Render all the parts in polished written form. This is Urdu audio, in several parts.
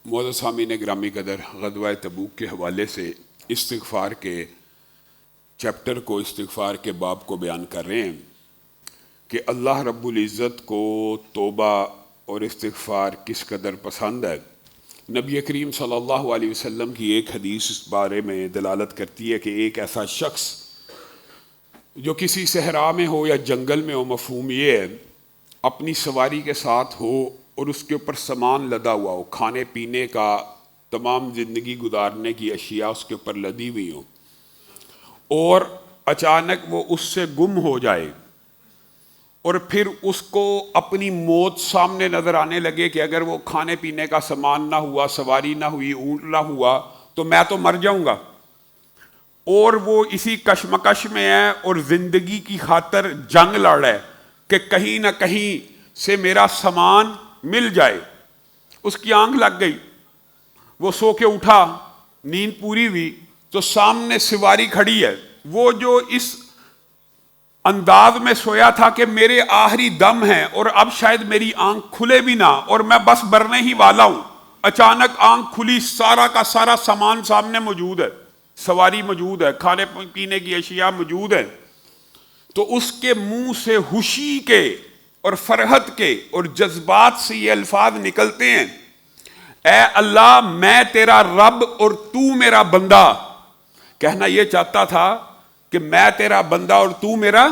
معزز سامعین گرامی قدر، غزوہ تبوک کے حوالے سے استغفار کے چیپٹر کو، استغفار کے باب کو بیان کر رہے ہیں کہ اللہ رب العزت کو توبہ اور استغفار کس قدر پسند ہے۔ نبی کریم صلی اللہ علیہ وسلم کی ایک حدیث اس بارے میں دلالت کرتی ہے کہ ایک ایسا شخص جو کسی صحرا میں ہو یا جنگل میں ہو، مفہوم یہ ہے اپنی سواری کے ساتھ ہو اور اس کے اوپر سامان لدا ہوا ہو، کھانے پینے کا، تمام زندگی گزارنے کی اشیاء اس کے اوپر لدی ہوئی ہوں، اور اچانک وہ اس سے گم ہو جائے اور پھر اس کو اپنی موت سامنے نظر آنے لگے کہ اگر وہ کھانے پینے کا سامان نہ ہوا، سواری نہ ہوئی، اونٹ نہ ہوا تو میں تو مر جاؤں گا، اور وہ اسی کشمکش میں ہے اور زندگی کی خاطر جنگ لڑ رہا ہے کہ کہیں نہ کہیں سے میرا سامان مل جائے۔ اس کی آنکھ لگ گئی، وہ سو کے اٹھا، نیند پوری ہوئی تو سامنے سواری کھڑی ہے۔ وہ جو اس انداز میں سویا تھا کہ میرے آخری دم ہے اور اب شاید میری آنکھ کھلے بھی نہ اور میں بس مرنے ہی والا ہوں، اچانک آنکھ کھلی، سارا کا سارا سامان سامنے موجود ہے، سواری موجود ہے، کھانے پینے کی اشیاء موجود ہے، تو اس کے منہ سے خوشی کے اور فرحت کے اور جذبات سے یہ الفاظ نکلتے ہیں، اے اللہ میں تیرا رب اور تو میرا بندہ۔ کہنا یہ چاہتا تھا کہ میں تیرا بندہ اور تو میرا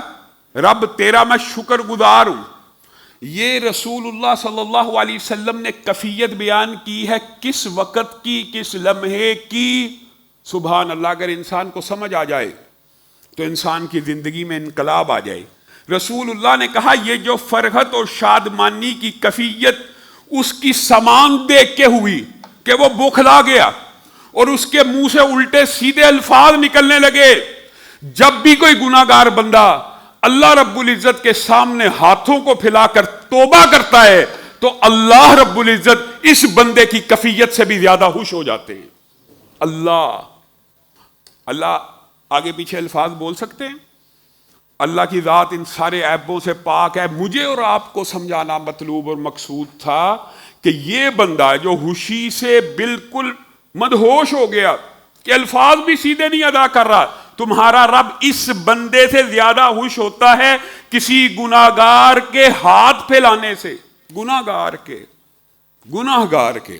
رب، تیرا میں شکر گزار ہوں۔ یہ رسول اللہ صلی اللہ علیہ وسلم نے کیفیت بیان کی ہے، کس وقت کی، کس لمحے کی۔ سبحان اللہ، اگر انسان کو سمجھ آ جائے تو انسان کی زندگی میں انقلاب آ جائے۔ رسول اللہ نے کہا یہ جو فرحت اور شادمانی کی کیفیت اس کی سامان دیکھ کے ہوئی کہ وہ بوکھلا گیا اور اس کے منہ سے الٹے سیدھے الفاظ نکلنے لگے۔ جب بھی کوئی گناہ گار بندہ اللہ رب العزت کے سامنے ہاتھوں کو پھیلا کر توبہ کرتا ہے تو اللہ رب العزت اس بندے کی کیفیت سے بھی زیادہ خوش ہو جاتے ہیں۔ اللہ آگے پیچھے الفاظ بول سکتے ہیں؟ اللہ کی ذات ان سارے عیبوں سے پاک ہے۔ مجھے اور آپ کو سمجھانا مطلوب اور مقصود تھا کہ یہ بندہ جو خوشی سے بالکل مدہوش ہو گیا کہ الفاظ بھی سیدھے نہیں ادا کر رہا، تمہارا رب اس بندے سے زیادہ خوش ہوتا ہے کسی گناہگار کے ہاتھ پھیلانے سے، گناہگار کے۔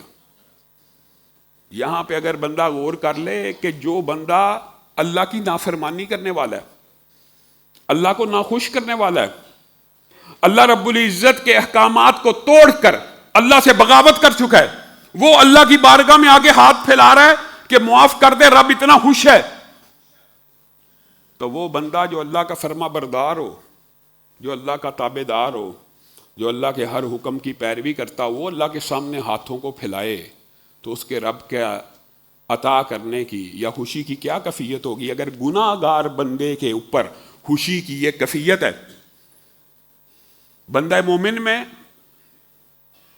یہاں پہ اگر بندہ غور کر لے کہ جو بندہ اللہ کی نافرمانی کرنے والا ہے، اللہ کو ناخوش کرنے والا ہے، اللہ رب العزت کے احکامات کو توڑ کر اللہ سے بغاوت کر چکا ہے، وہ اللہ کی بارگاہ میں آگے ہاتھ پھیلا رہا ہے کہ معاف کر دے، رب اتنا خوش ہے، تو وہ بندہ جو اللہ کا فرما بردار ہو، جو اللہ کا تابع دار ہو، جو اللہ کے ہر حکم کی پیروی کرتا ہو، وہ اللہ کے سامنے ہاتھوں کو پھیلائے تو اس کے رب کے عطا کرنے کی یا خوشی کی کیا کیفیت ہوگی؟ اگر گناہ گار بندے کے اوپر خوشی کی یہ کیفیت ہے، بندہ مومن میں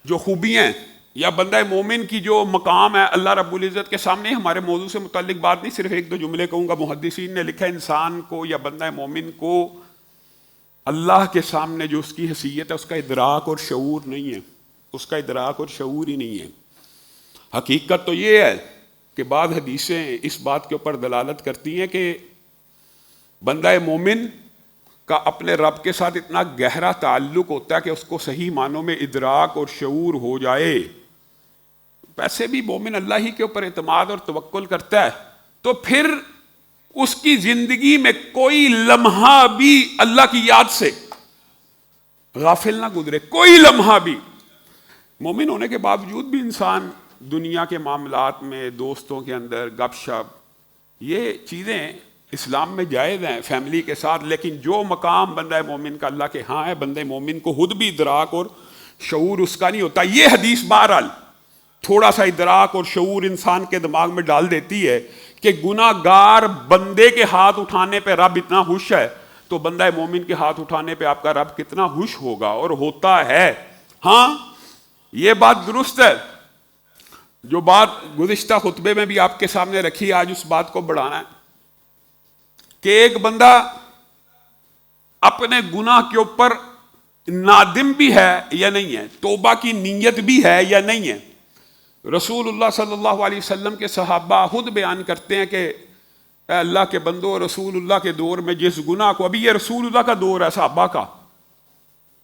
جو خوبیاں ہیں یا بندہ مومن کی جو مقام ہے اللہ رب العزت کے سامنے، ہمارے موضوع سے متعلق بات نہیں، صرف ایک دو جملے کہوں گا۔ محدثین نے لکھا انسان کو یا بندہ مومن کو اللہ کے سامنے جو اس کی حیثیت ہے اس کا ادراک اور شعور نہیں ہے، اس کا ادراک اور شعور ہی نہیں ہے۔ حقیقت تو یہ ہے کہ بعض حدیثیں اس بات کے اوپر دلالت کرتی ہیں کہ بندہ مومن کا اپنے رب کے ساتھ اتنا گہرا تعلق ہوتا ہے کہ اس کو صحیح معنوں میں ادراک اور شعور ہو جائے۔ ویسے بھی مومن اللہ ہی کے اوپر اعتماد اور توکل کرتا ہے تو پھر اس کی زندگی میں کوئی لمحہ بھی اللہ کی یاد سے غافل نہ گزرے، کوئی لمحہ بھی۔ مومن ہونے کے باوجود بھی انسان دنیا کے معاملات میں، دوستوں کے اندر گپ شپ، یہ چیزیں اسلام میں جائز ہیں فیملی کے ساتھ، لیکن جو مقام بندہ مومن کا اللہ کے ہاں ہے، بندہ مومن کو خود بھی ادراک اور شعور اس کا نہیں ہوتا۔ یہ حدیث بہرحال تھوڑا سا ادراک اور شعور انسان کے دماغ میں ڈال دیتی ہے کہ گناہ گار بندے کے ہاتھ اٹھانے پہ رب اتنا خوش ہے تو بندہ مومن کے ہاتھ اٹھانے پہ آپ کا رب کتنا خوش ہوگا، اور ہوتا ہے۔ ہاں یہ بات درست ہے، جو بات گزشتہ خطبے میں بھی آپ کے سامنے رکھی، آج اس بات کو بڑھانا ہے کہ ایک بندہ اپنے گناہ کے اوپر نادم بھی ہے یا نہیں ہے، توبہ کی نیت بھی ہے یا نہیں ہے، رسول اللہ صلی اللہ علیہ وسلم کے صحابہ خود بیان کرتے ہیں کہ اے اللہ کے بندو، رسول اللہ کے دور میں جس گناہ کو، ابھی یہ رسول اللہ کا دور ہے صحابہ کا،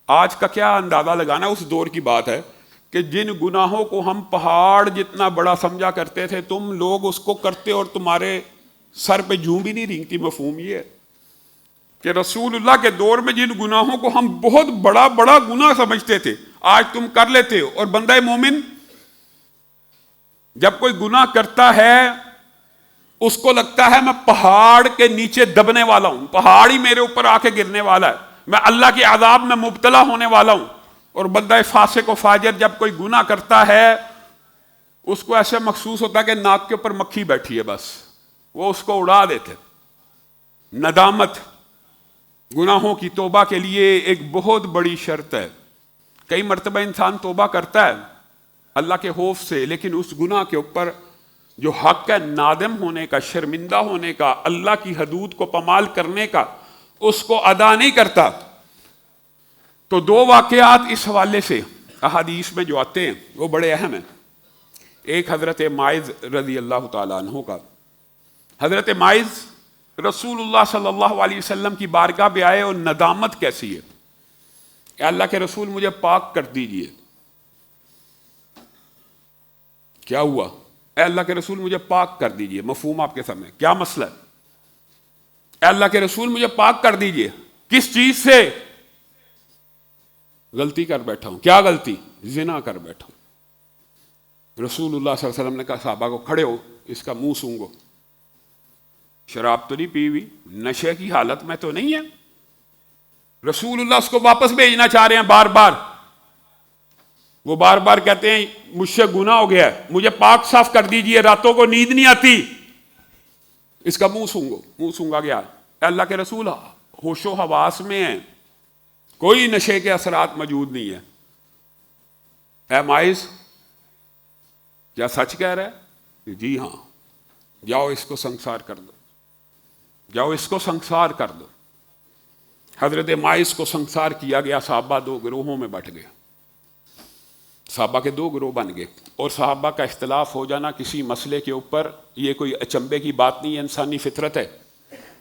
آج کا کیا اندازہ لگانا، اس دور کی بات ہے کہ جن گناہوں کو ہم پہاڑ جتنا بڑا سمجھا کرتے تھے، تم لوگ اس کو کرتے اور تمہارے سر پہ جوں بھی نہیں رینگتی۔ مفہوم یہ ہے کہ رسول اللہ کے دور میں جن گناہوں کو ہم بہت بڑا بڑا گناہ سمجھتے تھے، آج تم کر لیتے ہو۔ اور بندہ مومن جب کوئی گناہ کرتا ہے اس کو لگتا ہے میں پہاڑ کے نیچے دبنے والا ہوں، پہاڑ ہی میرے اوپر آ کے گرنے والا ہے، میں اللہ کے عذاب میں مبتلا ہونے والا ہوں۔ اور بندہ فاسق و فاجر جب کوئی گناہ کرتا ہے اس کو ایسے محسوس ہوتا ہے کہ ناک کے اوپر مکھی بیٹھی ہے، بس وہ اس کو اڑا دیتے۔ ندامت گناہوں کی توبہ کے لیے ایک بہت بڑی شرط ہے۔ کئی مرتبہ انسان توبہ کرتا ہے اللہ کے خوف سے، لیکن اس گناہ کے اوپر جو حق ہے نادم ہونے کا، شرمندہ ہونے کا، اللہ کی حدود کو پامال کرنے کا، اس کو ادا نہیں کرتا۔ تو دو واقعات اس حوالے سے احادیث میں جو آتے ہیں وہ بڑے اہم ہیں۔ ایک حضرت ماعز رضی اللہ تعالیٰ عنہ کا۔ حضرت ماعز رسول اللہ صلی اللہ علیہ وسلم کی بارگاہ پہ آئے اور ندامت کیسی ہے، کہ اللہ کے رسول مجھے پاک کر دیجئے۔ کیا ہوا؟ اے اللہ کے رسول مجھے پاک کر دیجئے۔ مفہوم آپ کے سامنے، کیا مسئلہ ہے؟ اے اللہ کے رسول مجھے پاک کر دیجئے، کس چیز سے؟ غلطی کر بیٹھا ہوں۔ کیا غلطی؟ زنا کر بیٹھا ہوں۔ رسول اللہ صلی اللہ علیہ وسلم نے کہا صحابہ کو کھڑے ہو، اس کا منہ سونگو۔ شراب تو نہیں پی ہوئی، نشے کی حالت میں تو نہیں ہے۔ رسول اللہ اس کو واپس بھیجنا چاہ رہے ہیں بار بار، وہ بار بار کہتے ہیں مجھ سے گناہ ہو گیا ہے، مجھے پاک صاف کر دیجئے، راتوں کو نیند نہیں آتی، اس کا منہ سونگو۔ منہ سونگا گیا۔ اے اللہ کے رسول ہوش و حواس میں ہیں، کوئی نشے کے اثرات موجود نہیں ہے۔ اے ماعز کیا سچ کہہ رہا ہے؟ جی ہاں۔ جاؤ اس کو سنسار کر دو، جاؤ اس کو سنسار کر دو۔ حضرت ماعز کو سنسار کیا گیا۔ صحابہ دو گروہوں میں بٹ گئے، صحابہ کے دو گروہ بن گئے۔ اور صحابہ کا اختلاف ہو جانا کسی مسئلے کے اوپر یہ کوئی اچنبے کی بات نہیں ہے، انسانی فطرت ہے۔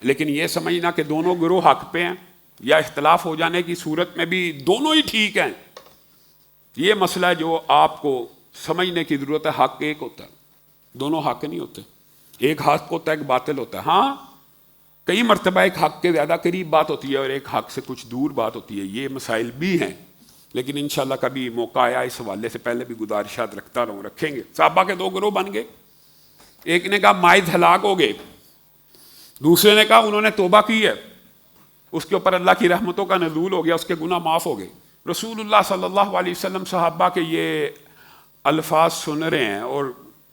لیکن یہ سمجھنا کہ دونوں گروہ حق پہ ہیں یا اختلاف ہو جانے کی صورت میں بھی دونوں ہی ٹھیک ہیں، یہ مسئلہ ہے جو آپ کو سمجھنے کی ضرورت ہے۔ حق ایک ہوتا ہے، دونوں حق نہیں ہوتے، ایک حق ہوتا ہے ایک باطل ہوتا ہے۔ ہاں کئی مرتبہ ایک حق کے زیادہ قریب بات ہوتی ہے اور ایک حق سے کچھ دور بات ہوتی ہے، یہ مسائل بھی ہیں، لیکن انشاءاللہ کبھی موقع آیا اس حوالے سے پہلے بھی گزارشات رکھتا رہوں، رکھیں گے۔ صحابہ کے دو گروہ بن گئے، ایک نے کہا ماعز ہلاک ہو گئے، دوسرے نے کہا انہوں نے توبہ کی ہے، اس کے اوپر اللہ کی رحمتوں کا نزول ہو گیا، اس کے گناہ معاف ہو گئے۔ رسول اللہ صلی اللہ علیہ وسلم صحابہ کے یہ الفاظ سن رہے ہیں اور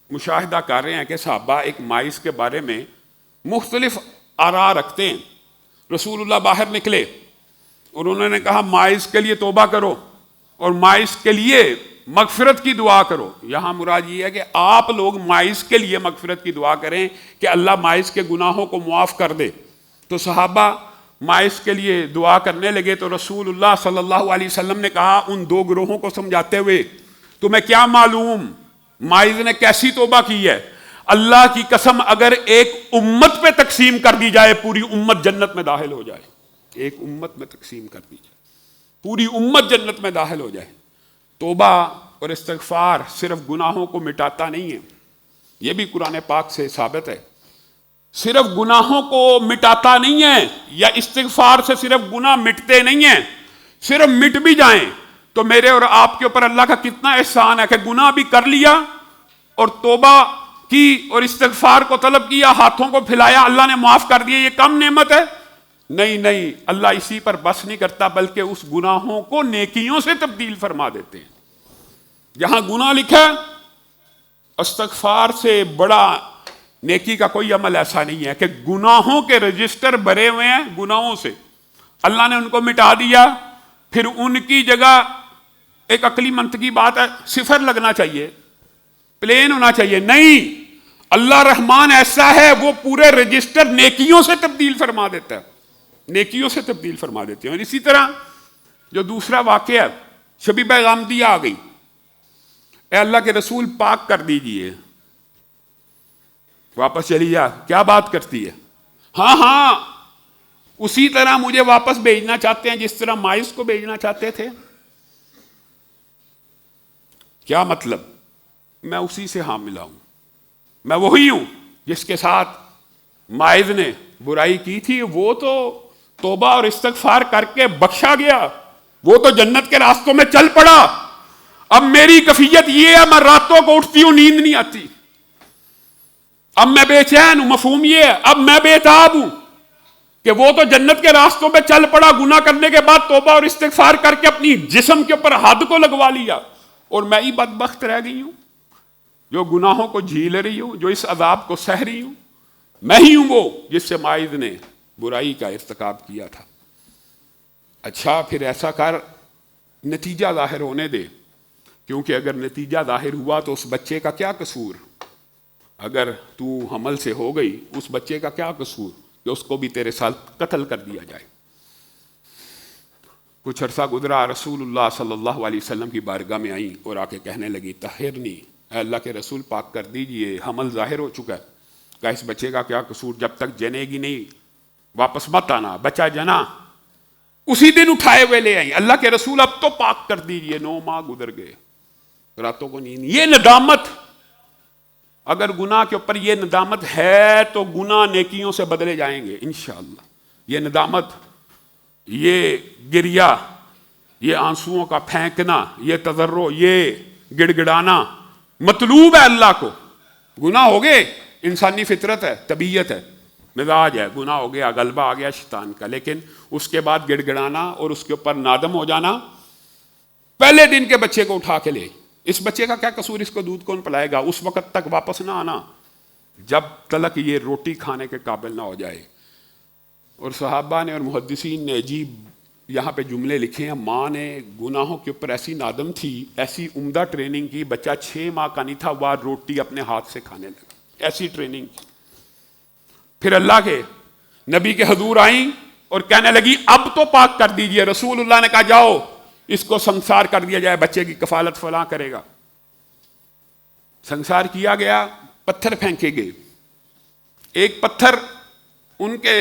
مشاہدہ کر رہے ہیں کہ صحابہ ایک ماعز کے بارے میں مختلف آراء رکھتے ہیں۔ رسول اللہ باہر نکلے اور انہوں نے کہا ماعز کے لیے توبہ کرو اور ماعز کے لیے مغفرت کی دعا کرو۔ یہاں مراد یہ ہے کہ آپ لوگ ماعز کے لیے مغفرت کی دعا کریں کہ اللہ ماعز کے گناہوں کو معاف کر دے۔ تو صحابہ ماعز کے لیے دعا کرنے لگے تو رسول اللہ صلی اللہ علیہ وسلم نے کہا ان دو گروہوں کو سمجھاتے ہوئے، تمہیں کیا معلوم ماعز نے کیسی توبہ کی ہے؟ اللہ کی قسم اگر ایک امت پہ تقسیم کر دی جائے پوری امت جنت میں داخل ہو جائے، ایک امت میں تقسیم کر دی جائے پوری امت جنت میں داخل ہو جائے۔ توبہ اور استغفار صرف گناہوں کو مٹاتا نہیں ہے، یہ بھی قرآن پاک سے ثابت ہے، صرف گناہوں کو مٹاتا نہیں ہے، یا استغفار سے صرف گناہ مٹتے نہیں ہیں، صرف مٹ بھی جائیں تو میرے اور آپ کے اوپر اللہ کا کتنا احسان ہے کہ گناہ بھی کر لیا اور توبہ کی اور استغفار کو طلب کیا، ہاتھوں کو پھیلایا، اللہ نے معاف کر دیا، یہ کم نعمت ہے؟ نہیں، اللہ اسی پر بس نہیں کرتا بلکہ اس گناہوں کو نیکیوں سے تبدیل فرما دیتے ہیں۔ جہاں گناہ لکھا ہے استغفار سے بڑا نیکی کا کوئی عمل ایسا نہیں ہے کہ گناہوں کے رجسٹر بھرے ہوئے ہیں گناہوں سے، اللہ نے ان کو مٹا دیا، پھر ان کی جگہ ایک عقلی منطقی بات ہے صفر لگنا چاہیے، پلین ہونا چاہیے، نہیں، اللہ رحمان ایسا ہے وہ پورے رجسٹر نیکیوں سے تبدیل فرما دیتا ہے، نیکیوں سے تبدیل فرما دیتے ہیں۔ اور اسی طرح جو دوسرا واقعہ ہے، شب پیغامدی آ گئی، اے اللہ کے رسول پاک کر دیجئے، واپس چلی جا۔ کیا بات کرتی ہے؟ ہاں ہاں اسی طرح مجھے واپس بھیجنا چاہتے ہیں جس طرح مائز کو بھیجنا چاہتے تھے۔ کیا مطلب؟ میں اسی سے حاملہ ہوں، میں وہی ہوں جس کے ساتھ مائز نے برائی کی تھی۔ وہ تو توبہ اور استغفار کر کے بخشا گیا، وہ تو جنت کے راستوں میں چل پڑا۔ اب میری کیفیت یہ ہے، میں راتوں کو اٹھتی ہوں نیند نہیں آتی، اب میں بے چین ہوں۔ مفہوم یہ ہے اب میں بے تاب ہوں کہ وہ تو جنت کے راستوں پہ چل پڑا، گناہ کرنے کے بعد توبہ اور استغفار کر کے اپنی جسم کے اوپر حد کو لگوا لیا، اور میں ہی بدبخت رہ گئی ہوں جو گناہوں کو جھیل رہی ہوں، جو اس عذاب کو سہ رہی ہوں۔ میں ہی ہوں وہ جس سے مائز نے برائی کا ارتکاب کیا تھا۔ اچھا پھر ایسا کر، نتیجہ ظاہر ہونے دے، کیونکہ اگر نتیجہ ظاہر ہوا تو اس بچے کا کیا قصور؟ اگر تو حمل سے ہو گئی، اس بچے کا کیا قصور کہ اس کو بھی تیرے ساتھ قتل کر دیا جائے؟ کچھ عرصہ گزرا، رسول اللہ صلی اللہ علیہ وسلم کی بارگاہ میں آئیں اور آ کے کہنے لگی طہرنی، اے اللہ کے رسول پاک کر دیجئے، حمل ظاہر ہو چکا ہے۔ کہا اس بچے کا کیا قصور؟ جب تک جنے گی نہیں واپس مت آنا۔ بچہ جنا، اسی دن اٹھائے ہوئے لے آئیں، اللہ کے رسول اب تو پاک کر دیجئے۔ 9 ماہ گزر گئے، راتوں کو نیند۔ یہ ندامت، اگر گناہ کے اوپر یہ ندامت ہے تو گناہ نیکیوں سے بدلے جائیں گے انشاءاللہ۔ یہ ندامت، یہ گریہ، یہ آنسوؤں کا پھینکنا، یہ تضرع، یہ گڑ گڑانا مطلوب ہے اللہ کو۔ گناہ ہو گئے، انسانی فطرت ہے، طبیعت ہے، مزاج ہے، گناہ ہو گیا، غلبہ آ گیا شیطان کا، لیکن اس کے بعد گڑ گڑانا اور اس کے اوپر نادم ہو جانا۔ پہلے دن کے بچے کو اٹھا کے لے، اس بچے کا کیا قصور؟ اس کو دودھ کون پلائے گا؟ اس وقت تک واپس نہ آنا جب تلک یہ روٹی کھانے کے قابل نہ ہو جائے۔ اور صحابہ نے اور محدثین نے عجیب یہاں پہ جملے لکھے ہیں۔ ماں نے گناہوں کے اوپر ایسی نادم تھی، ایسی عمدہ ٹریننگ کی، بچہ 6 ماہ کا نہیں تھا، وہ روٹی اپنے ہاتھ سے کھانے لگا، ایسی ٹریننگ کی۔ پھر اللہ کے نبی کے حضور آئیں اور کہنے لگی اب تو پاک کر دیجئے۔ رسول اللہ نے کہا جاؤ اس کو سنسار کر دیا جائے، بچے کی کفالت فلاں کرے گا۔ سنسار کیا گیا، پتھر پھینکے گئے۔ ایک پتھر ان کے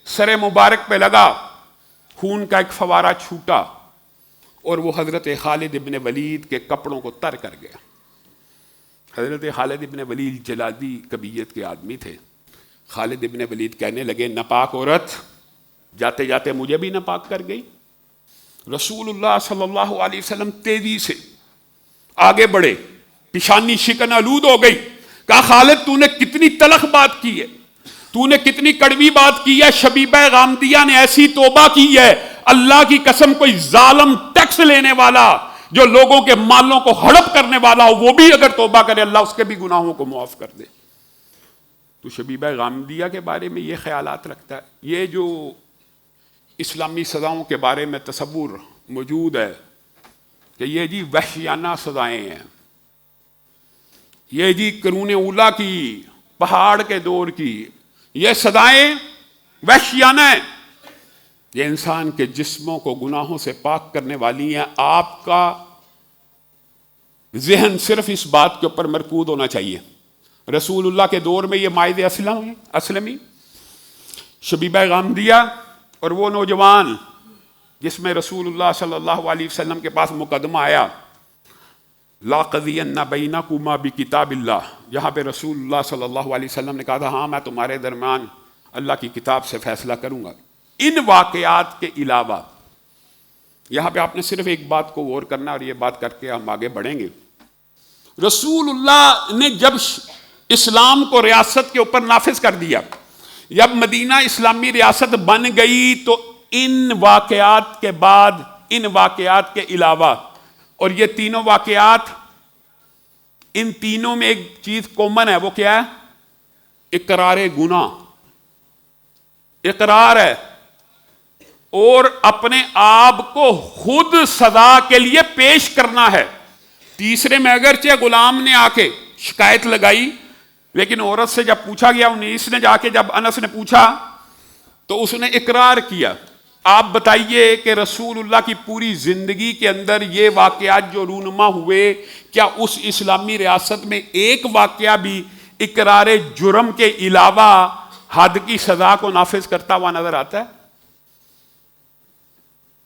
سر مبارک پہ لگا، خون کا ایک فوارہ چھوٹا اور وہ حضرت خالد ابن ولید کے کپڑوں کو تر کر گیا۔ حضرت خالد ابن ولید جلادی قبیلت کے آدمی تھے۔ خالد ابن ولید کہنے لگے ناپاک عورت جاتے جاتے مجھے بھی ناپاک کر گئی۔ رسول اللہ صلی اللہ علیہ وسلم تیزی سے آگے بڑھے، پیشانی شکن آلود ہو گئی۔ کہا خالد تو نے کتنی تلخ بات کی ہے، تو نے کتنی کڑوی بات کی ہے۔ شبیبہ غامدیہ نے ایسی توبہ کی ہے، اللہ کی قسم کوئی ظالم ٹیکس لینے والا جو لوگوں کے مالوں کو ہڑپ کرنے والا ہو، وہ بھی اگر توبہ کرے اللہ اس کے بھی گناہوں کو معاف کر دے۔ تو شبیبہ غامدیہ کے بارے میں یہ خیالات رکھتا ہے۔ یہ جو اسلامی سزاؤں کے بارے میں تصور موجود ہے کہ یہ جی وحشیانہ سزائیں ہیں، یہ جی قرون اولیٰ کی، پہاڑ کے دور کی یہ سزائیں وحشیانہ ہیں، یہ انسان کے جسموں کو گناہوں سے پاک کرنے والی ہیں۔ آپ کا ذہن صرف اس بات کے اوپر مرکوز ہونا چاہیے۔ رسول اللہ کے دور میں یہ مائد اسلمی، شبیبہ غامدیہ اور وہ نوجوان جس میں رسول اللہ صلی اللہ علیہ وسلم کے پاس مقدمہ آیا لا قضین بینکما بکتاب اللہ، جہاں پہ رسول اللہ صلی اللہ علیہ وسلم نے کہا تھا ہاں میں تمہارے درمیان اللہ کی کتاب سے فیصلہ کروں گا۔ ان واقعات کے علاوہ یہاں پہ آپ نے صرف ایک بات کو غور کرنا، اور یہ بات کر کے ہم آگے بڑھیں گے۔ رسول اللہ نے جب اسلام کو ریاست کے اوپر نافذ کر دیا، جب مدینہ اسلامی ریاست بن گئی، تو ان واقعات کے بعد، ان واقعات کے علاوہ، اور یہ تینوں واقعات، ان تینوں میں ایک چیز کامن ہے، وہ کیا ہے؟ اقرار گناہ، اقرار ہے، اور اپنے آپ کو خود سزا کے لیے پیش کرنا ہے۔ تیسرے میں اگرچہ غلام نے آ کے شکایت لگائی، لیکن عورت سے جب پوچھا گیا، انیس نے جا کے جب انس نے پوچھا تو اس نے اقرار کیا آپ بتائیے کہ رسول اللہ کی پوری زندگی کے اندر یہ واقعات جو رونما ہوئے، کیا اس اسلامی ریاست میں ایک واقعہ بھی اقرار جرم کے علاوہ حد کی سزا کو نافذ کرتا ہوا نظر آتا ہے؟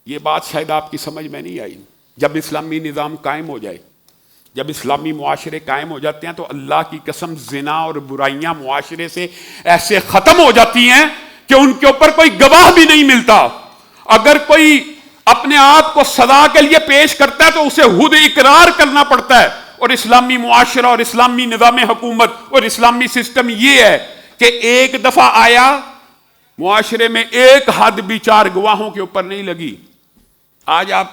یہ بات شاید آپ کی سمجھ میں نہیں آئی۔ جب اسلامی نظام قائم ہو جائے، جب اسلامی معاشرے قائم ہو جاتے ہیں، تو اللہ کی قسم زنا اور برائیاں معاشرے سے ایسے ختم ہو جاتی ہیں کہ ان کے اوپر کوئی گواہ بھی نہیں ملتا۔ اگر کوئی اپنے آپ کو سزا کے لیے پیش کرتا ہے تو اسے خود اقرار کرنا پڑتا ہے۔ اور اسلامی معاشرہ اور اسلامی نظام حکومت اور اسلامی سسٹم یہ ہے کہ ایک دفعہ آیا، معاشرے میں ایک حد بھی 4 گواہوں کے اوپر نہیں لگی۔ آج آپ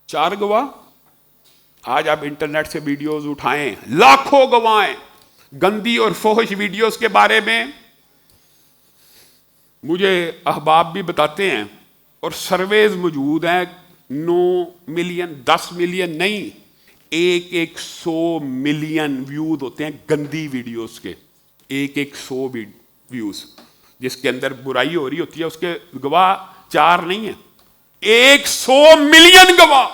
4 گواہ، آج آپ انٹرنیٹ سے ویڈیوز اٹھائیں، لاکھوں گواہ ہیں گندی اور فحش ویڈیوز کے بارے میں۔ مجھے احباب بھی بتاتے ہیں اور سرویز موجود ہیں، 9 ملین 10 ملین نہیں، 100 ملین ویوز ہوتے ہیں گندی ویڈیوز کے، 100 ویوز، جس کے اندر برائی ہو رہی ہوتی ہے، اس کے گواہ 4 نہیں ہیں، 100 ملین گواہ۔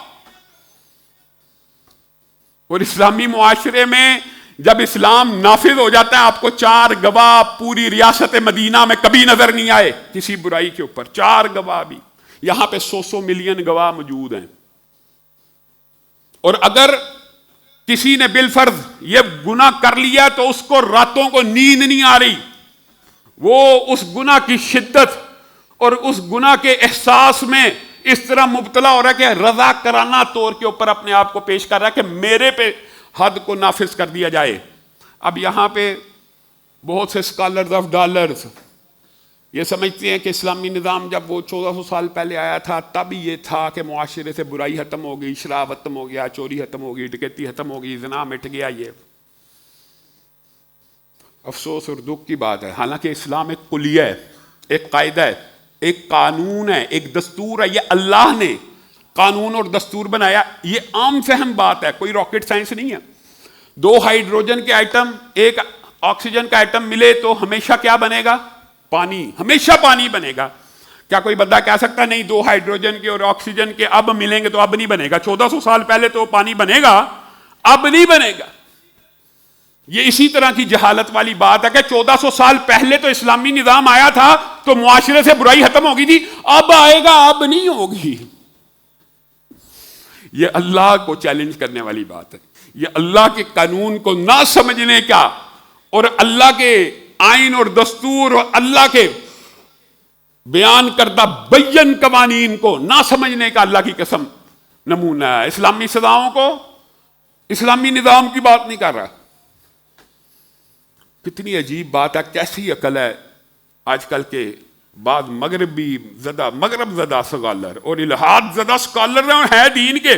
اور اسلامی معاشرے میں جب اسلام نافذ ہو جاتا ہے، آپ کو 4 گواہ پوری ریاست مدینہ میں کبھی نظر نہیں آئے کسی برائی کے اوپر، 4 گواہ بھی۔ یہاں پہ 100 ملین گواہ موجود ہیں۔ اور اگر کسی نے بالفرض یہ گناہ کر لیا تو اس کو راتوں کو نیند نہیں آ رہی، وہ اس گناہ کی شدت اور اس گناہ کے احساس میں اس طرح مبتلا ہو رہا ہے کہ رضا کرانہ طور کے اوپر اپنے آپ کو پیش کر رہا ہے کہ میرے پہ حد کو نافذ کر دیا جائے۔ اب یہاں پہ بہت سے اسکالرز آف ڈالرز یہ سمجھتے ہیں کہ اسلامی نظام جب وہ 1400 سال پہلے آیا تھا تب یہ تھا کہ معاشرے سے برائی ختم ہو گئی، شراب ختم ہو گیا، چوری ختم ہو گئی، ڈکیتی ختم ہو گئی، زنا مٹ گیا۔ یہ افسوس اور دکھ کی بات ہے۔ حالانکہ اسلام ایک کلیہ ہے، ایک قاعدہ ہے، ایک قانون ہے، ایک دستور ہے۔ یہ اللہ نے قانون اور دستور بنایا، یہ عام فہم بات ہے، کوئی راکٹ سائنس نہیں ہے۔ 2 ہائیڈروجن کے آئٹم، 1 آکسیجن کا آئٹم ملے تو ہمیشہ کیا بنے گا؟ پانی، ہمیشہ پانی بنے گا۔ کیا کوئی بندہ کہہ سکتا نہیں 2 ہائیڈروجن کے اور آکسیجن کے اب ملیں گے تو اب نہیں بنے گا؟ 1400 سال پہلے تو پانی بنے گا، اب نہیں بنے گا۔ یہ اسی طرح کی جہالت والی بات ہے کہ 1400 سال پہلے تو اسلامی نظام آیا تھا تو معاشرے سے برائی ختم ہوگی تھی، اب آئے گا، اب نہیں ہوگی۔ یہ اللہ کو چیلنج کرنے والی بات ہے، یہ اللہ کے قانون کو نہ سمجھنے کا اور اللہ کے آئین اور دستور اور اللہ کے بیان کردہ بین قوانین کو نہ سمجھنے کا اللہ کی قسم نمونہ ہے۔ اسلامی سزاؤں کو اسلامی نظام کی بات نہیں کر رہا۔ کتنی عجیب بات ہے، کیسی عقل ہے آج کل کے بعض مغرب زدہ اسکالر اور الہاد زدہ اسکالر ہیں دین کے،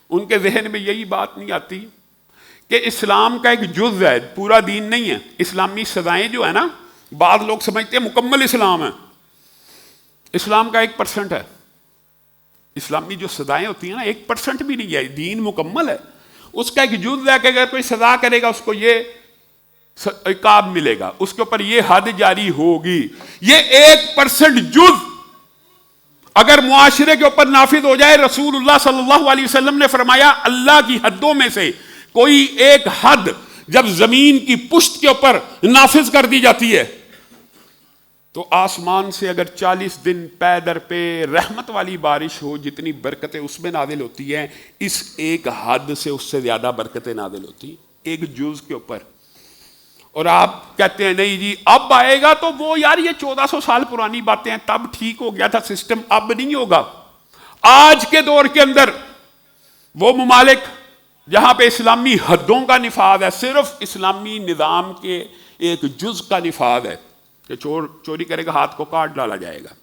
ان کے ذہن میں یہی بات نہیں آتی کہ اسلام کا ایک جز ہے، پورا دین نہیں ہے۔ اسلامی سزائیں جو ہے نا، بعض لوگ سمجھتے ہیں مکمل اسلام ہے، اسلام کا 1% ہے۔ اسلامی جو سزائیں ہوتی ہیں نا 1% بھی نہیں ہے، دین مکمل ہے، اس کا ایک جز ہے کہ اگر کوئی سزا کرے گا اس کو یہ عقاب ملے گا، اس کے اوپر یہ حد جاری ہوگی۔ یہ 1% جز اگر معاشرے کے اوپر نافذ ہو جائے، رسول اللہ صلی اللہ علیہ وسلم نے فرمایا اللہ کی حدوں میں سے کوئی ایک حد جب زمین کی پشت کے اوپر نافذ کر دی جاتی ہے تو آسمان سے اگر 40 دن پے در پہ رحمت والی بارش ہو، جتنی برکتیں اس میں نازل ہوتی ہیں، اس ایک حد سے اس سے زیادہ برکتیں نازل ہوتی ہیں، ایک جز کے اوپر۔ اور آپ کہتے ہیں نہیں جی اب آئے گا، تو وہ یار یہ 1400 سال پرانی باتیں ہیں، تب ٹھیک ہو گیا تھا سسٹم، اب نہیں ہوگا۔ آج کے دور کے اندر وہ ممالک جہاں پہ اسلامی حدوں کا نفاذ ہے، صرف اسلامی نظام کے ایک جز کا نفاذ ہے کہ چوری کرے گا ہاتھ کو کاٹ ڈالا جائے گا۔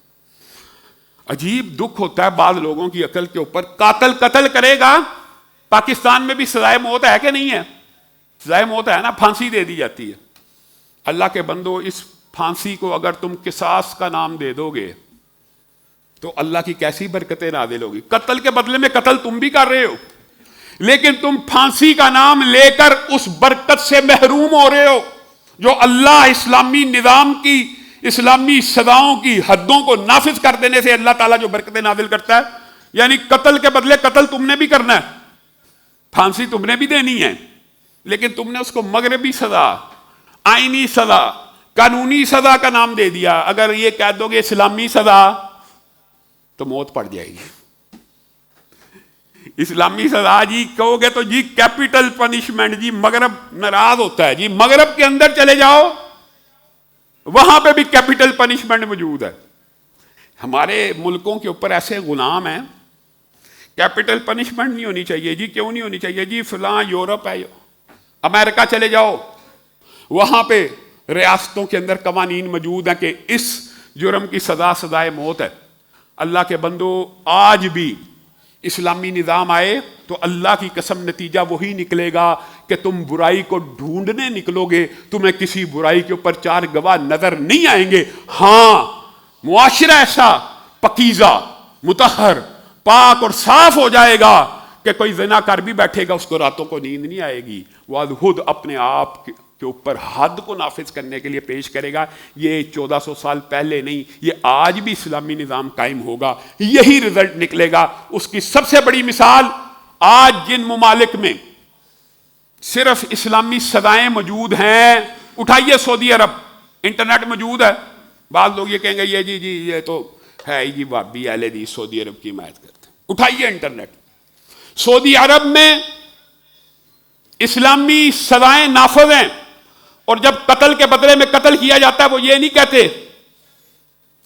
عجیب دکھ ہوتا ہے بعض لوگوں کی عقل کے اوپر، قتل کرے گا۔ پاکستان میں بھی سزائے موت ہے کہ نہیں ہے؟ سزائے موت ہے نا، پھانسی دے دی جاتی ہے۔ اللہ کے بندو، اس پھانسی کو اگر تم قصاص کا نام دے دو گے تو اللہ کی کیسی برکتیں نازل ہوگی۔ قتل کے بدلے میں قتل تم بھی کر رہے ہو، لیکن تم پھانسی کا نام لے کر اس برکت سے محروم ہو رہے ہو جو اللہ اسلامی نظام کی اسلامی سزاؤں کی حدوں کو نافذ کر دینے سے اللہ تعالیٰ جو برکتیں نازل کرتا ہے، یعنی قتل کے بدلے قتل تم نے بھی کرنا ہے، پھانسی تم نے بھی دینی ہے، لیکن تم نے اس کو مغربی سزا، آئینی سزا، قانونی سزا کا نام دے دیا۔ اگر یہ کہہ دو گے اسلامی سزا تو موت پڑ جائے گی۔ اسلامی سزا جی کہو گے تو جی کیپٹل پنشمنٹ، جی مغرب ناراض ہوتا ہے، جی مغرب کے اندر چلے جاؤ وہاں پہ بھی کیپٹل پنشمنٹ موجود ہے۔ ہمارے ملکوں کے اوپر ایسے غلام ہیں، کیپٹل پنشمنٹ نہیں ہونی چاہیے جی، کیوں نہیں ہونی چاہیے جی؟ فلاں یورپ ہے، امریکہ چلے جاؤ وہاں پہ ریاستوں کے اندر قوانین موجود ہیں کہ اس جرم کی سزا سزائے موت ہے۔ اللہ کے بندو آج بھی اسلامی نظام آئے تو اللہ کی قسم نتیجہ وہی نکلے گا کہ تم برائی کو ڈھونڈنے نکلو گے، تمہیں کسی برائی کے اوپر چار گواہ نظر نہیں آئیں گے۔ ہاں معاشرہ ایسا پکیزہ، مطہر، پاک اور صاف ہو جائے گا کہ کوئی زنا کر بھی بیٹھے گا اس کو راتوں کو نیند نہیں آئے گی، وہ خود اپنے آپ کے اوپر حد کو نافذ کرنے کے لیے پیش کرے گا۔ یہ 1400 سال پہلے نہیں، یہ آج بھی اسلامی نظام قائم ہوگا، یہی رزلٹ نکلے گا۔ اس کی سب سے بڑی مثال آج جن ممالک میں صرف اسلامی سزائیں موجود ہیں، اٹھائیے سعودی عرب، انٹرنیٹ موجود ہے۔ بعض لوگ یہ کہیں گے یہ جی یہ تو ہے جی وہابی اہل حدیث سعودی عرب کی حمایت کرتے ہیں۔ اٹھائیے انٹرنیٹ، سعودی عرب میں اسلامی سزائیں نافذ ہیں، اور جب قتل کے بدلے میں قتل کیا جاتا ہے وہ یہ نہیں کہتے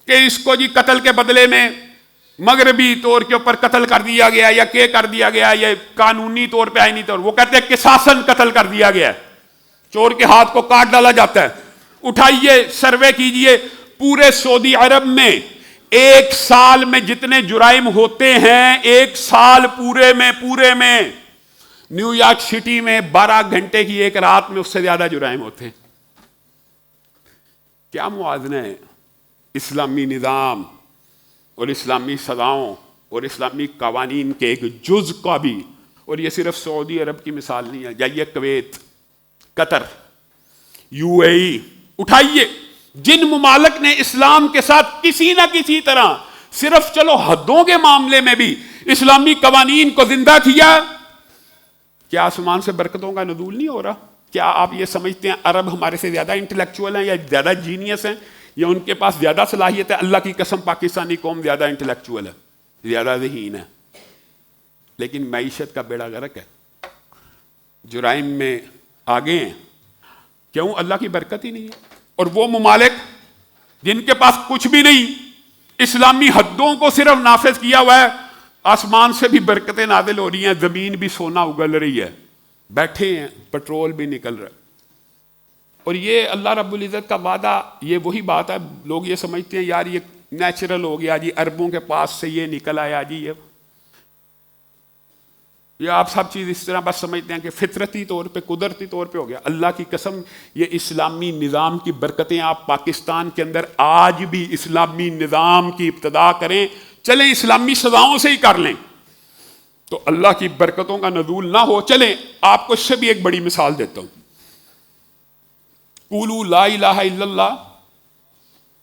کہ اس کو جی قتل کے بدلے میں مغربی طور کے اوپر قتل کر دیا گیا یا کہ کر دیا گیا یا قانونی طور پہ آئینی طور، وہ کہتے ہیں قصاصاً قتل کر دیا گیا ہے، چور کے ہاتھ کو کاٹ ڈالا جاتا ہے۔ اٹھائیے سروے کیجئے، پورے سعودی عرب میں ایک سال میں جتنے جرائم ہوتے ہیں، ایک سال پورے میں نیو یارک سٹی میں 12 گھنٹے کی ایک رات میں اس سے زیادہ جرائم ہوتے ہیں۔ کیا موازنہ ہے اسلامی نظام اور اسلامی سزاؤں اور اسلامی قوانین کے ایک جز کا بھی؟ اور یہ صرف سعودی عرب کی مثال نہیں ہے، جائیے کویت، قطر، UAE، اٹھائیے جن ممالک نے اسلام کے ساتھ کسی نہ کسی طرح صرف چلو حدوں کے معاملے میں بھی اسلامی قوانین کو زندہ کیا، کیا آسمان سے برکتوں کا نزول نہیں ہو رہا؟ کیا آپ یہ سمجھتے ہیں عرب ہمارے سے زیادہ انٹلیکچوئل ہیں یا زیادہ جینیس ہیں یا ان کے پاس زیادہ صلاحیت ہے؟ اللہ کی قسم پاکستانی قوم زیادہ انٹلیکچوئل ہے، زیادہ ذہین ہے، لیکن معیشت کا بیڑا غرق ہے، جرائم میں آگے ہیں۔ کیوں؟ اللہ کی برکت ہی نہیں ہے۔ اور وہ ممالک جن کے پاس کچھ بھی نہیں، اسلامی حدوں کو صرف نافذ کیا ہوا ہے، آسمان سے بھی برکتیں نازل ہو رہی ہیں، زمین بھی سونا اگل رہی ہے، بیٹھے ہیں، پٹرول بھی نکل رہا ہے۔ اور یہ اللہ رب العزت کا وعدہ، یہ وہی بات ہے، لوگ یہ سمجھتے ہیں یار یہ نیچرل ہو گیا جی، عربوں کے پاس سے یہ نکل آیا جی، یہ آپ سب چیز اس طرح بس سمجھتے ہیں کہ فطرتی طور پہ، قدرتی طور پہ ہو گیا۔ اللہ کی قسم یہ اسلامی نظام کی برکتیں آپ پاکستان کے اندر آج بھی اسلامی نظام کی ابتدا کریں، چلیں اسلامی سزاؤں سے ہی کر لیں تو اللہ کی برکتوں کا نزول نہ ہو۔ چلیں آپ کو اس سے بھی ایک بڑی مثال دیتا ہوں۔ قولوا لا الہ الا اللہ،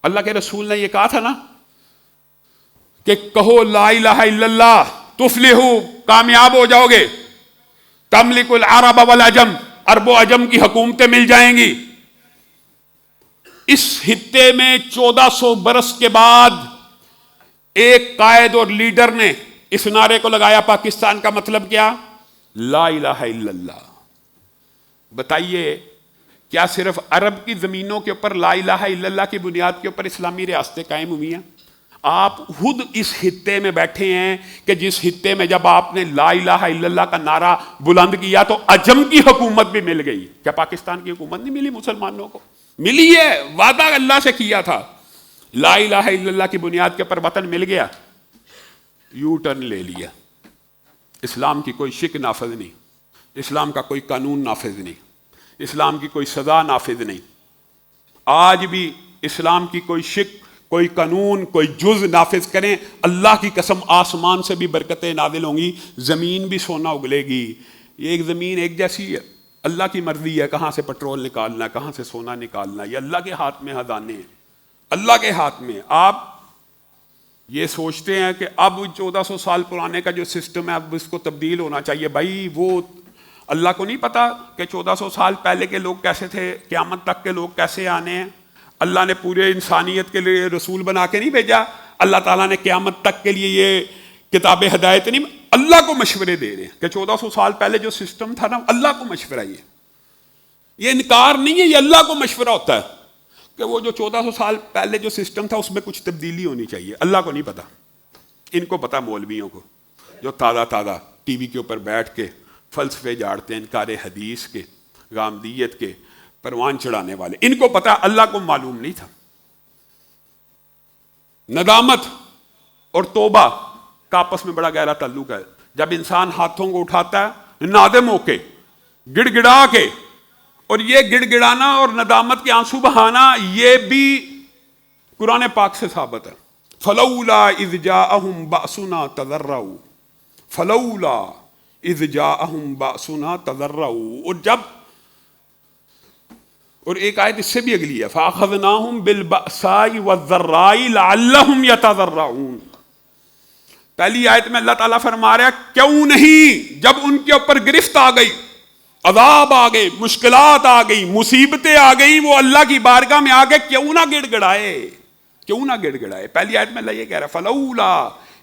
اللہ کے رسول نے یہ کہا تھا نا کہ کہو لا الہ الا اللہ تفلحو، کامیاب ہو جاؤ گے، تملک العرب والعجم، عرب و عجم کی حکومتیں مل جائیں گی۔ اس خطے میں 1400 برس کے بعد ایک قائد اور لیڈر نے اس نعرے کو لگایا، پاکستان کا مطلب کیا؟ لا الہ الا اللہ۔ بتائیے کیا صرف عرب کی زمینوں کے اوپر لا الہ الا اللہ کی بنیاد کے اوپر اسلامی ریاستیں قائم ہوئی ہیں؟ آپ خود اس خطے میں بیٹھے ہیں کہ جس خطے میں جب آپ نے لا الہ الا اللہ کا نعرہ بلند کیا تو عجم کی حکومت بھی مل گئی۔ کیا پاکستان کی حکومت نہیں ملی مسلمانوں کو؟ ملی ہے، وعدہ اللہ سے کیا تھا، لا الہ الا اللہ کی بنیاد کے اوپر وطن مل گیا، یو ٹرن لے لیا۔ اسلام کی کوئی شک نافذ نہیں، اسلام کا کوئی قانون نافذ نہیں، اسلام کی کوئی سزا نافذ نہیں۔ آج بھی اسلام کی کوئی شک، کوئی قانون، کوئی جز نافذ کریں، اللہ کی قسم آسمان سے بھی برکتیں نازل ہوں گی، زمین بھی سونا اگلے گی۔ یہ ایک زمین ایک جیسی ہے، اللہ کی مرضی ہے کہاں سے پٹرول نکالنا، کہاں سے سونا نکالنا، یہ اللہ کے ہاتھ میں خزانے ہیں۔ اللہ کے ہاتھ میں. آپ یہ سوچتے ہیں کہ اب 1400 سال پرانے کا جو سسٹم ہے اب اس کو تبدیل ہونا چاہیے. بھائی وہ اللہ کو نہیں پتا کہ 1400 سال پہلے کے لوگ کیسے تھے, قیامت تک کے لوگ کیسے آنے ہیں؟ اللہ نے پورے انسانیت کے لیے رسول بنا کے نہیں بھیجا. اللہ تعالیٰ نے قیامت تک کے لیے یہ کتاب ہدایت نہیں, اللہ کو مشورے دے رہے ہیں کہ 1400 سال پہلے جو سسٹم تھا نا, اللہ کو مشورہ. یہ انکار نہیں ہے, یہ اللہ کو مشورہ ہوتا ہے کہ وہ جو 1400 سال پہلے جو سسٹم تھا اس میں کچھ تبدیلی ہونی چاہیے. اللہ کو نہیں پتا, ان کو پتا مولویوں کو جو تازہ ٹی وی کے اوپر بیٹھ کے فلسفے جاڑتے ہیں, انکار حدیث کے, غامدیت کے پروان چڑھانے والے. ان کو پتا, اللہ کو معلوم نہیں تھا. ندامت اور توبہ کا آپس میں بڑا گہرا تعلق ہے. جب انسان ہاتھوں کو اٹھاتا ہے نادم ہو کے, گڑ گڑا کے, اور یہ گڑ گڑانا اور ندامت کے آنسو بہانا یہ بھی قرآن پاک سے ثابت ہے. فلولا اذ جاءہم بأسنا تضرعوا, فلولا اذ جاءہم بأسنا تضرعوا. اور ایک آیت اس سے بھی اگلی ہے, فاخذناہم بالبأساء والضراء لعلہم یتضرعون. پہلی آیت میں اللہ تعالیٰ فرما رہا ہے کیوں نہیں جب ان کے اوپر گرفت آ گئی, عذاب آ گئے, مشکلات آ گئی, مصیبتیں آ گئی, وہ اللہ کی بارگاہ میں آ گئے, کیوں نہ گڑ گڑائے, کیوں نہ گڑ گڑائے. پہلی آیت میں اللہ یہ کہہ رہا ہے فلولا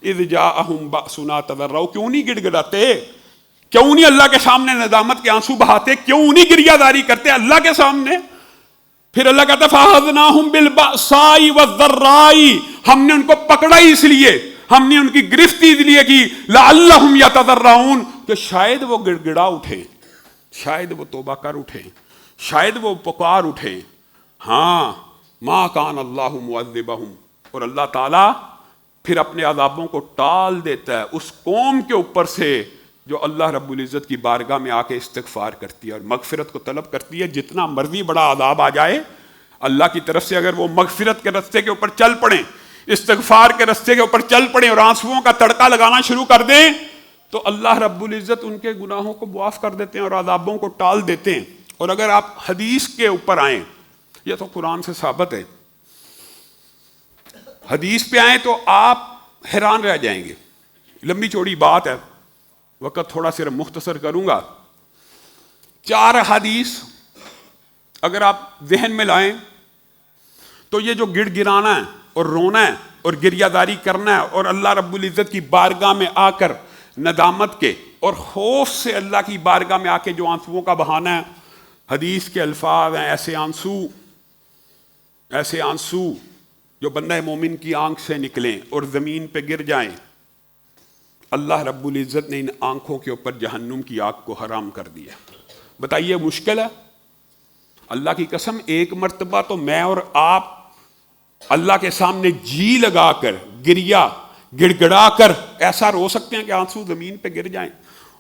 اذ جاءہم بأسنا تضرعوا, کیوں نہیں گڑ گڑاتے, کیوں نہیں اللہ کے سامنے ندامت کے آنسو بہاتے, کیوں نہیں گریہ داری کرتے اللہ کے سامنے. پھر اللہ کہتا ہے فاخذناہم بالبأساء والضراء, ہم نے ان کو پکڑا اس لیے, ہم نے ان کی گرفتی اس لیے کی لعلہم یتضرعون, کہ شاید وہ گڑ گڑا اٹھیں, شاید وہ توبہ کر اٹھیں, شاید وہ پکار اٹھیں. ہاں ما کان اللہ معذبہم, اور اللہ تعالیٰ پھر اپنے عذابوں کو ٹال دیتا ہے اس قوم کے اوپر سے جو اللہ رب العزت کی بارگاہ میں آ کے استغفار کرتی ہے اور مغفرت کو طلب کرتی ہے. جتنا مرضی بڑا عذاب آ جائے اللہ کی طرف سے, اگر وہ مغفرت کے رستے کے اوپر چل پڑیں, استغفار کے رستے کے اوپر چل پڑیں اور آنسوؤں کا تڑکا لگانا شروع کر دیں, تو اللہ رب العزت ان کے گناہوں کو معاف کر دیتے ہیں اور عذابوں کو ٹال دیتے ہیں. اور اگر آپ حدیث کے اوپر آئیں, یہ تو قرآن سے ثابت ہے, حدیث پہ آئیں تو آپ حیران رہ جائیں گے. لمبی چوڑی بات ہے, وقت تھوڑا صرف مختصر کروں گا. 4 حدیث اگر آپ ذہن میں لائیں تو یہ جو گڑ گرانا ہے اور رونا ہے اور گریہ داری کرنا ہے اور اللہ رب العزت کی بارگاہ میں آ کر ندامت کے اور خوف سے اللہ کی بارگاہ میں آ کے جو آنسوؤں کا بہانا ہے, حدیث کے الفاظ ہیں ایسے آنسو جو بندہ مومن کی آنکھ سے نکلیں اور زمین پہ گر جائیں. اللہ رب العزت نے ان آنکھوں کے اوپر جہنم کی آگ کو حرام کر دیا. بتائیے مشکل ہے؟ اللہ کی قسم, ایک مرتبہ تو میں اور آپ اللہ کے سامنے جی لگا کر گریہ گڑ گڑا کر ایسا رو سکتے ہیں کہ آنسو زمین پہ گر جائیں.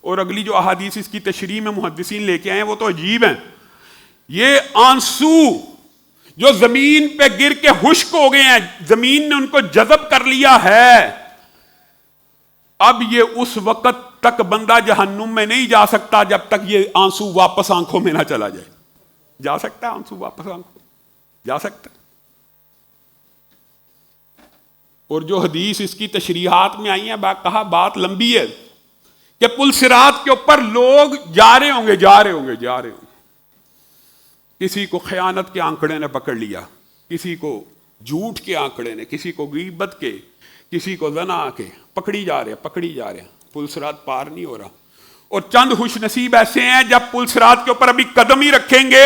اور اگلی جو احادیث اس کی تشریح میں محدثین لے کے آئے ہیں وہ تو عجیب ہیں. یہ آنسو جو زمین پہ گر کے خشک ہو گئے ہیں, زمین نے ان کو جذب کر لیا ہے, اب یہ اس وقت تک بندہ جہنم میں نہیں جا سکتا جب تک یہ آنسو واپس آنکھوں میں نہ چلا جائے. جا سکتا ہے آنسو واپس آنکھوں؟ جا سکتا ہے. اور جو حدیث اس کی تشریحات میں آئی ہیں, کہا بات لمبی ہے کہ پل صراط کے اوپر لوگ جا رہے ہوں گے, کسی کو خیانت کے آنکڑے نے پکڑ لیا, کسی کو جھوٹ کے آنکڑے نے, کسی کو غیبت کے, کسی کو زنا کے, پکڑی جا رہے ہیں, پل صراط پار نہیں ہو رہا. اور چند خوش نصیب ایسے ہیں جب پل صراط کے اوپر ابھی قدم ہی رکھیں گے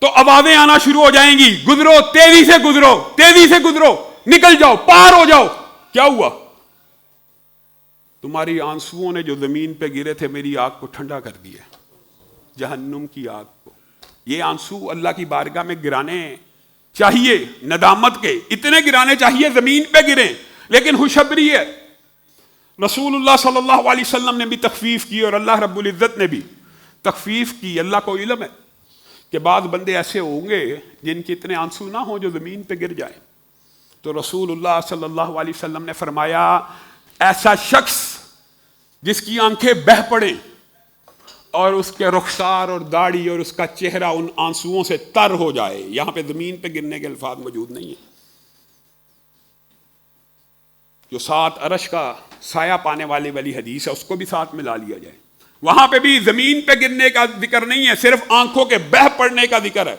تو آوازیں آنا شروع ہو جائیں گی, گزرو, تیزی سے گزرو, نکل جاؤ, پار ہو جاؤ. کیا ہوا؟ تمہاری آنسوؤں نے جو زمین پہ گرے تھے میری آگ کو ٹھنڈا کر دیا, جہنم کی آگ کو. یہ آنسو اللہ کی بارگاہ میں گرانے چاہیے, ندامت کے اتنے گرانے چاہیے زمین پہ گریں. لیکن خوشخبری ہے, رسول اللہ صلی اللہ علیہ وسلم نے بھی تخفیف کی اور اللہ رب العزت نے بھی تخفیف کی. اللہ کو علم ہے کہ بعض بندے ایسے ہوں گے جن کے اتنے آنسو نہ ہوں جو زمین پہ گر جائیں. تو رسول اللہ صلی اللہ علیہ وسلم نے فرمایا ایسا شخص جس کی آنکھیں بہہ پڑیں, اور اس کے رخسار اور داڑھی اور اس کا چہرہ ان آنسوؤں سے تر ہو جائے. یہاں پہ زمین پہ گرنے کے الفاظ موجود نہیں ہیں. جو 7 عرش کا سایہ پانے والی حدیث ہے اس کو بھی ساتھ ملا لیا جائے. وہاں پہ بھی زمین پہ گرنے کا ذکر نہیں ہے, صرف آنکھوں کے بہہ پڑنے کا ذکر ہے.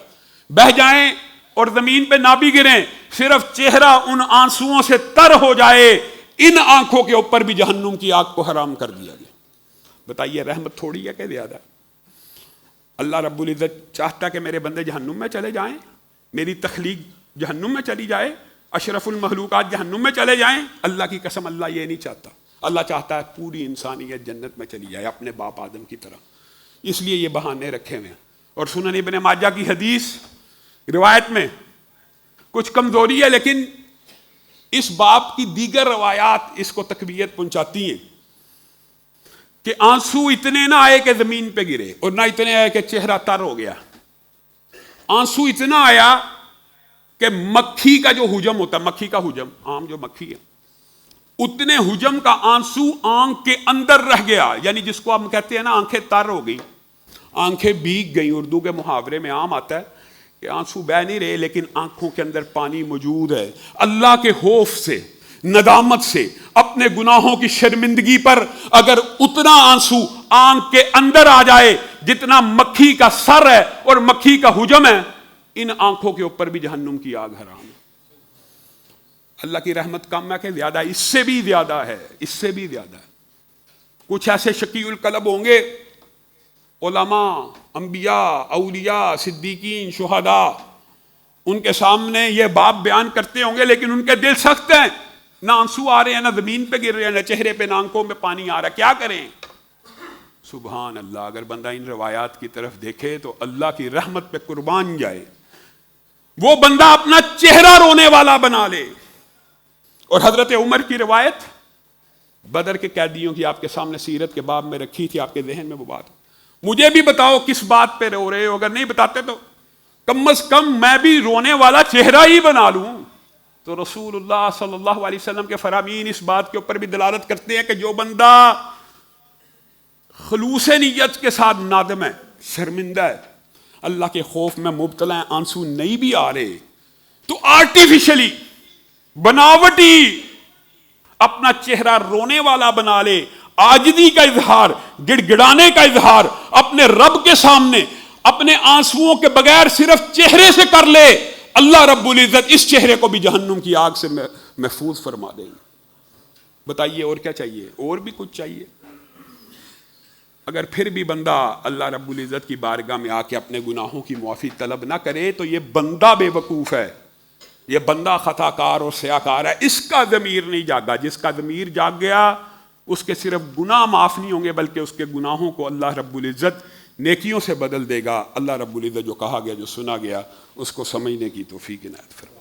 بہہ جائیں اور زمین پہ نہ بھی گریں, صرف چہرہ ان آنسوؤں سے تر ہو جائے, ان آنکھوں کے اوپر بھی جہنم کی آگ کو حرام کر دیا گیا. بتائیے رحمت تھوڑی ہے کہ زیادہ؟ اللہ رب العزت چاہتا کہ میرے بندے جہنم میں چلے جائیں, میری تخلیق جہنم میں چلی جائے, اشرف المخلوقات جہنم میں چلے جائیں؟ اللہ کی قسم اللہ یہ نہیں چاہتا. اللہ چاہتا ہے پوری انسانیت جنت میں چلی جائے اپنے باپ آدم کی طرح. اس لیے یہ بہانے رکھے ہوئے ہیں. اور سنن ابن ماجہ کی حدیث روایت میں کچھ کمزوری ہے, لیکن اس باب کی دیگر روایات اس کو تقویت پہنچاتی ہیں کہ آنسو اتنے نہ آئے کہ زمین پہ گرے, اور نہ اتنے آئے کہ چہرہ تر ہو گیا. آنسو اتنا آیا کہ مکھی کا جو حجم ہوتا ہے, مکھی کا حجم, عام جو مکھی ہے, اتنے حجم کا آنسو آنکھ کے اندر رہ گیا. یعنی جس کو ہم کہتے ہیں نا آنکھیں تر ہو گئی, آنکھیں بھیگ گئی. اردو کے محاورے میں عام آتا ہے کہ آنسو بہ نہیں رہے لیکن آنکھوں کے اندر پانی موجود ہے. اللہ کے خوف سے, ندامت سے, اپنے گناہوں کی شرمندگی پر اگر اتنا آنسو آنکھ کے اندر آ جائے جتنا مکھی کا سر ہے اور مکھی کا حجم ہے, ان آنکھوں کے اوپر بھی جہنم کی آگ حرام ہے. اللہ کی رحمت کم ہے کہ زیادہ؟ اس سے بھی زیادہ ہے, اس سے بھی زیادہ ہے. کچھ ایسے شقی القلب ہوں گے, علماء, انبیاء, اولیاء, صدیقین, شہداء, ان کے سامنے یہ باب بیان کرتے ہوں گے لیکن ان کے دل سخت ہیں, نہ آنسو آ رہے ہیں, نہ زمین پہ گر رہے ہیں, نہ چہرے پہ, نہ آنکھوں میں پانی آ رہا ہے. کیا کریں؟ سبحان اللہ. اگر بندہ ان روایات کی طرف دیکھے تو اللہ کی رحمت پہ قربان جائے. وہ بندہ اپنا چہرہ رونے والا بنا لے. اور حضرت عمر کی روایت بدر کے قیدیوں کی آپ کے سامنے سیرت کے باب میں رکھی تھی, آپ کے ذہن میں وہ بات. مجھے بھی بتاؤ کس بات پہ رو رہے ہو, اگر نہیں بتاتے تو کم از کم میں بھی رونے والا چہرہ ہی بنا لوں. تو رسول اللہ صلی اللہ علیہ وسلم کے فرامین اس بات کے اوپر بھی دلالت کرتے ہیں کہ جو بندہ خلوص نیت کے ساتھ نادم ہے, شرمندہ ہے, اللہ کے خوف میں مبتلا ہے, آنسو نہیں بھی آ رہے, تو آرٹیفیشلی, بناوٹی اپنا چہرہ رونے والا بنا لے, عاجزی کا اظہار, گڑ گڑانے کا اظہار اپنے رب کے سامنے اپنے آنسوؤں کے بغیر صرف چہرے سے کر لے, اللہ رب العزت اس چہرے کو بھی جہنم کی آگ سے محفوظ فرما دیں گے. بتائیے اور کیا چاہیے؟ اور بھی کچھ چاہیے؟ اگر پھر بھی بندہ اللہ رب العزت کی بارگاہ میں آ کے اپنے گناہوں کی معافی طلب نہ کرے تو یہ بندہ بے وقوف ہے, یہ بندہ خطا کار اور سیاکار ہے. اس کا ضمیر نہیں جاگا. جس کا ضمیر جاگ گیا اس کے صرف گناہ معاف نہیں ہوں گے بلکہ اس کے گناہوں کو اللہ رب العزت نیکیوں سے بدل دے گا. اللہ رب العزت جو کہا گیا, جو سنا گیا, اس کو سمجھنے کی توفیق عنایت فرمائے.